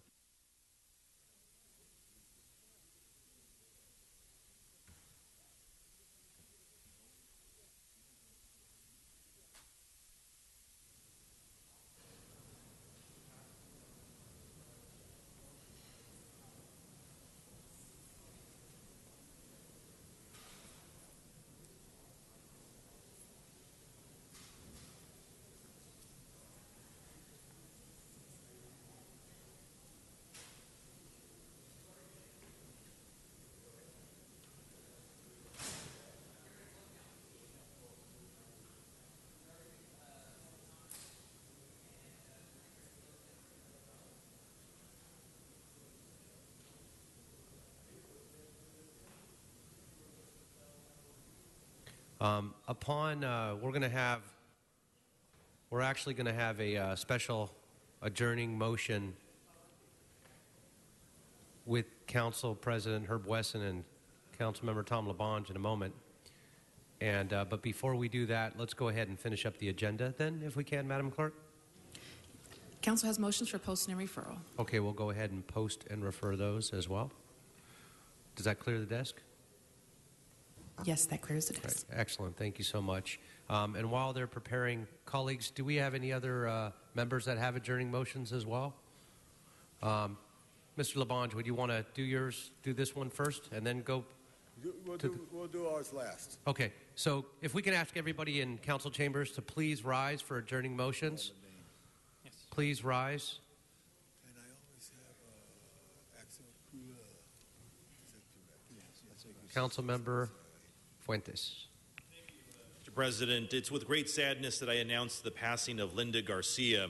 We're actually going to have a special adjourning motion with Council President Herb Wesson and Councilmember Tom LaBonge in a moment. And but before we do that, let's go ahead and finish up the agenda then, if we can, Madam Clerk. Council has motions for posting and referral. Okay, we'll go ahead and post and refer those as well. Does that clear the desk? Yes, that clears the desk. Right. Excellent. Thank you so much. And while they're preparing, colleagues, do we have any other members that have adjourning motions as well? Mr. LaBonge, would you want to do this one first and then go? We'll do ours last. Okay. So if we can ask everybody in council chambers to please rise for adjourning motions. Yes. Please rise. And I always have Council Member Fuentes. Mr. President, it's with great sadness that I announce the passing of Linda Garcia.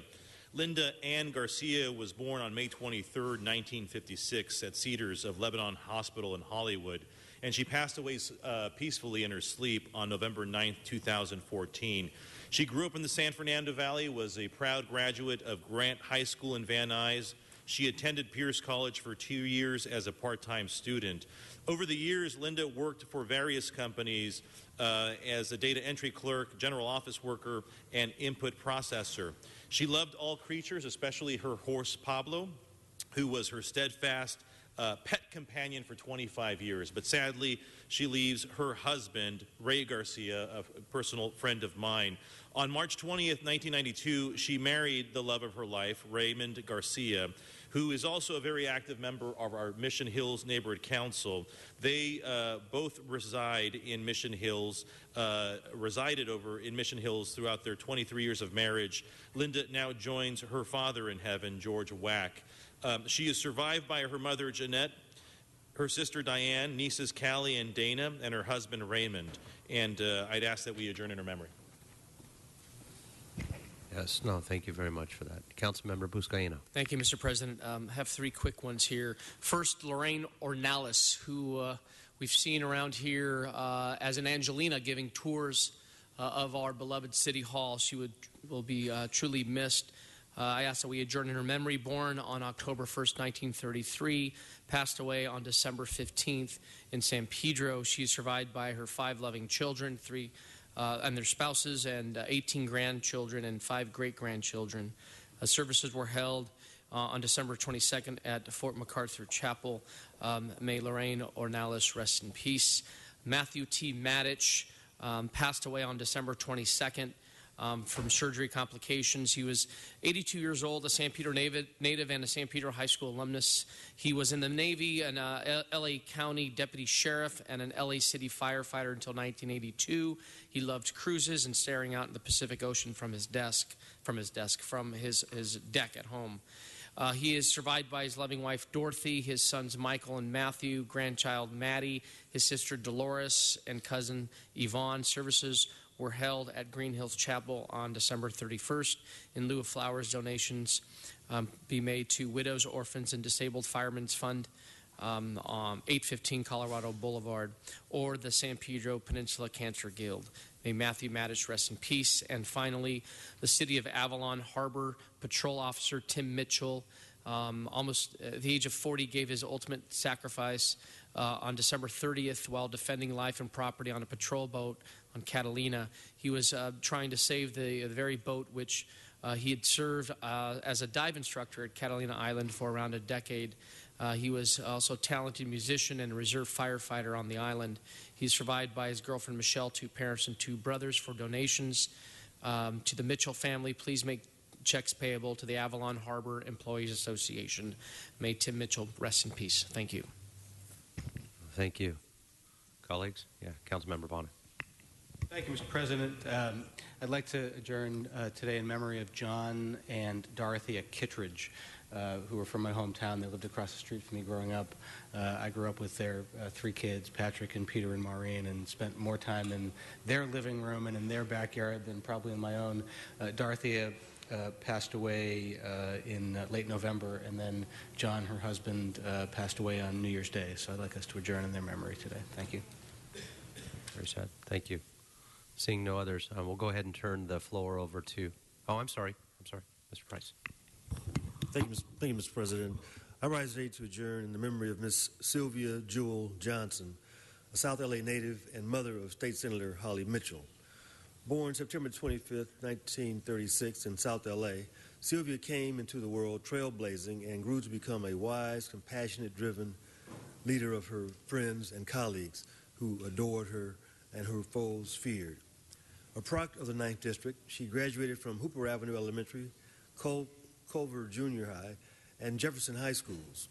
Linda Ann Garcia was born on May 23, 1956 at Cedars of Lebanon Hospital in Hollywood, and she passed away peacefully in her sleep on November 9, 2014. She grew up in the San Fernando Valley, was a proud graduate of Grant High School in Van Nuys. She attended Pierce College for 2 years as a part-time student. Over the years, Linda worked for various companies as a data entry clerk, general office worker, and input processor. She loved all creatures, especially her horse Pablo, who was her steadfast pet companion for 25 years. But sadly, she leaves her husband, Ray Garcia, a personal friend of mine. On March 20th, 1992, she married the love of her life, Raymond Garcia, who is also a very active member of our Mission Hills Neighborhood Council. They both reside in Mission Hills, resided over in Mission Hills throughout their 23 years of marriage. Linda now joins her father in heaven, George Wack. She is survived by her mother, Jeanette, her sister, Diane, nieces, Callie and Dana, and her husband, Raymond. And I'd ask that we adjourn in her memory. Yes, no, thank you very much for that. Councilmember Buscaino. Thank you, Mr. President. I have three quick ones here. First, Lorraine Ornalis, who we've seen around here as an Angelina giving tours of our beloved City Hall. She will be truly missed. I ask that we adjourn in her memory. Born on October 1st, 1933, passed away on December 15th in San Pedro. She is survived by her 5 loving children, 3 and their spouses, and 18 grandchildren and 5 great-grandchildren. Services were held on December 22nd at Fort MacArthur Chapel. May Lorraine Ornalis rest in peace. Matthew T. Matich passed away on December 22nd from surgery complications. He was 82 years old, a San Pedro native and a San Pedro High School alumnus. He was in the Navy, an LA County deputy sheriff, and an LA City firefighter until 1982. He loved cruises and staring out in the Pacific Ocean from his deck at home. He is survived by his loving wife, Dorothy, his sons, Michael and Matthew, grandchild, Maddie, his sister, Dolores, and cousin, Yvonne. Services were held at Green Hills Chapel on December 31st. In lieu of flowers, donations be made to Widows, Orphans, and Disabled Firemen's Fund on 815 Colorado Boulevard, or the San Pedro Peninsula Cancer Guild. May Matthew Madish rest in peace. And finally, the City of Avalon Harbor Patrol Officer Tim Mitchell, almost at the age of 40, gave his ultimate sacrifice on December 30th while defending life and property on a patrol boat on Catalina. He was trying to save the very boat which he had served as a dive instructor at Catalina Island for around a decade. He was also a talented musician and a reserve firefighter on the island. He's survived by his girlfriend Michelle, 2 parents, and 2 brothers. For donations to the Mitchell family, please make checks payable to the Avalon Harbor Employees Association. May Tim Mitchell rest in peace. Thank you. Thank you. Colleagues? Yeah, Councilmember Bonner. Thank you, Mr. President. I'd like to adjourn today in memory of John and Dorothea Kittredge, who were from my hometown. They lived across the street from me growing up. I grew up with their 3 kids, Patrick and Peter and Maureen, and spent more time in their living room and in their backyard than probably in my own. Dorothea passed away in late November, and then John, her husband, passed away on New Year's Day. So I'd like us to adjourn in their memory today. Thank you. Very sad. Thank you. Seeing no others, we'll go ahead and turn the floor over to... Oh, I'm sorry, Mr. Price. Thank you, Mr. President. I rise today to adjourn in the memory of Miss Sylvia Jewel Johnson, a South LA native and mother of State Senator Holly Mitchell. Born September 25th, 1936 in South LA, Sylvia came into the world trailblazing and grew to become a wise, compassionate, driven leader of her friends and colleagues who adored her and her foes feared. A product of the 9th District, she graduated from Hooper Avenue Elementary, Culver Junior High, and Jefferson High Schools.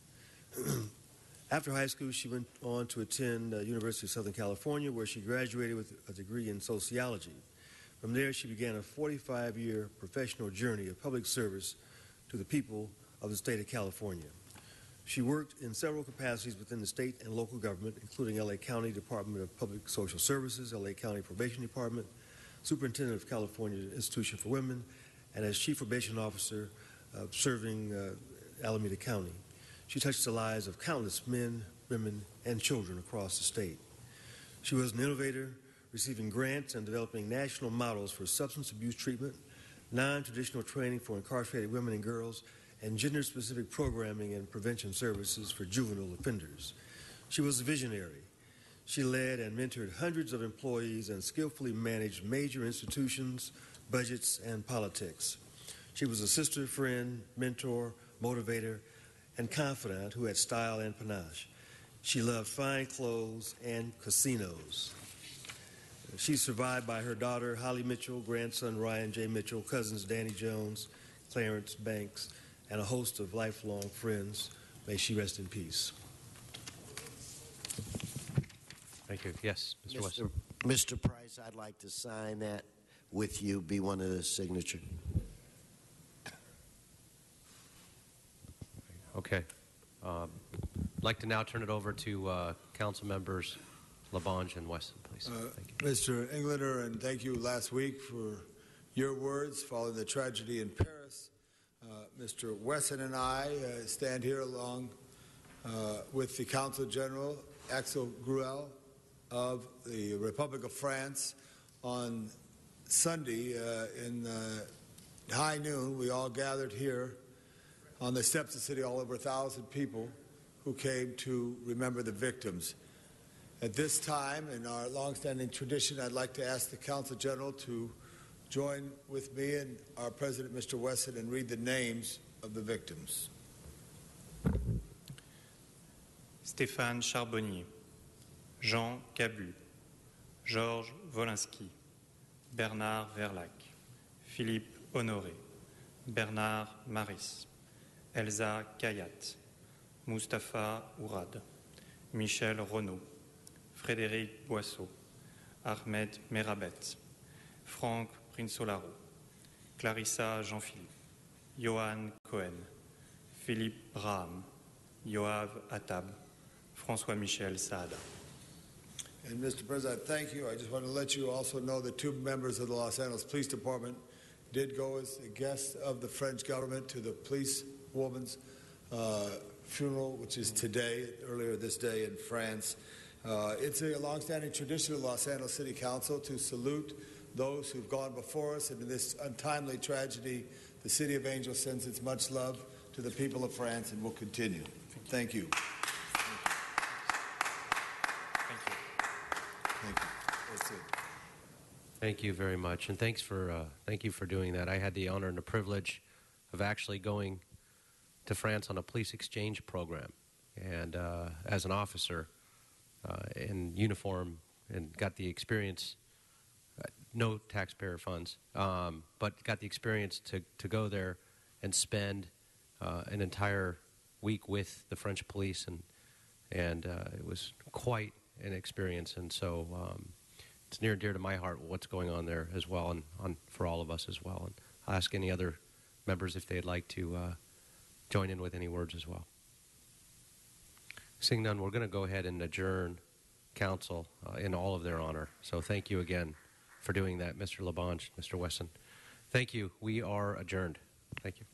After high school, she went on to attend University of Southern California, where she graduated with a degree in sociology. From there, she began a 45-year professional journey of public service to the people of the state of California. She worked in several capacities within the state and local government, including LA County Department of Public Social Services, LA County Probation Department, Superintendent of California Institution for Women, and as Chief Probation Officer serving Alameda County. She touched the lives of countless men, women, and children across the state. She was an innovator, receiving grants and developing national models for substance abuse treatment, non-traditional training for incarcerated women and girls, and gender-specific programming and prevention services for juvenile offenders. She was a visionary. She led and mentored hundreds of employees and skillfully managed major institutions, budgets, and politics. She was a sister, friend, mentor, motivator, and confidant who had style and panache. She loved fine clothes and casinos. She's survived by her daughter, Holly Mitchell, grandson, Ryan J. Mitchell, cousins, Danny Jones, Clarence Banks, and a host of lifelong friends. May she rest in peace. Thank you. Yes, Mr. Wesson. Mr. Price, I'd like to sign that with you, be one of the signature. Okay. I'd like to now turn it over to council members LaBonge and Wesson, please. Thank you. Mr. Englander, and thank you last week for your words following the tragedy in Paris. Mr. Wesson and I stand here along with the Consul General Axel Gruel of the Republic of France. On Sunday in high noon, we all gathered here on the steps of the city, all over 1,000 people who came to remember the victims. At this time, in our longstanding tradition, I'd like to ask the Consul General to join with me and our President, Mr. Wesson, and read the names of the victims. Stéphane Charbonnier, Jean Cabu, Georges Wolinski, Bernard Verlac, Philippe Honoré, Bernard Maris, Elsa Kayat, Mustapha Ourad, Michel Renaud, Frédéric Boisseau, Ahmed Merabet, Franck Prinsolaro, Clarissa Jean-Philippe, Johan Cohen, Philippe Braham, Yoav Attab, François-Michel Saada. And Mr. President, thank you. I just want to let you also know that 2 members of the Los Angeles Police Department did go as a guest of the French government to the police woman's funeral, which is today, earlier this day in France. It's a longstanding tradition of Los Angeles City Council to salute those who've gone before us, and in this untimely tragedy, the City of Angels sends its much love to the people of France and will continue. Thank you. That's it. Thank you very much, and thank you for doing that. I had the honor and the privilege of actually going to France on a police exchange program, and as an officer in uniform, and got the experience. No taxpayer funds, but got the experience to go there and spend an entire week with the French police, and it was quite an experience. And so it's near and dear to my heart what's going on there as well, and for all of us as well. And I'll ask any other members if they'd like to join in with any words as well. Seeing none, we're going to go ahead and adjourn council in all of their honor. So thank you again for doing that, Mr. LaBonge, Mr. Wesson. Thank you. We are adjourned. Thank you.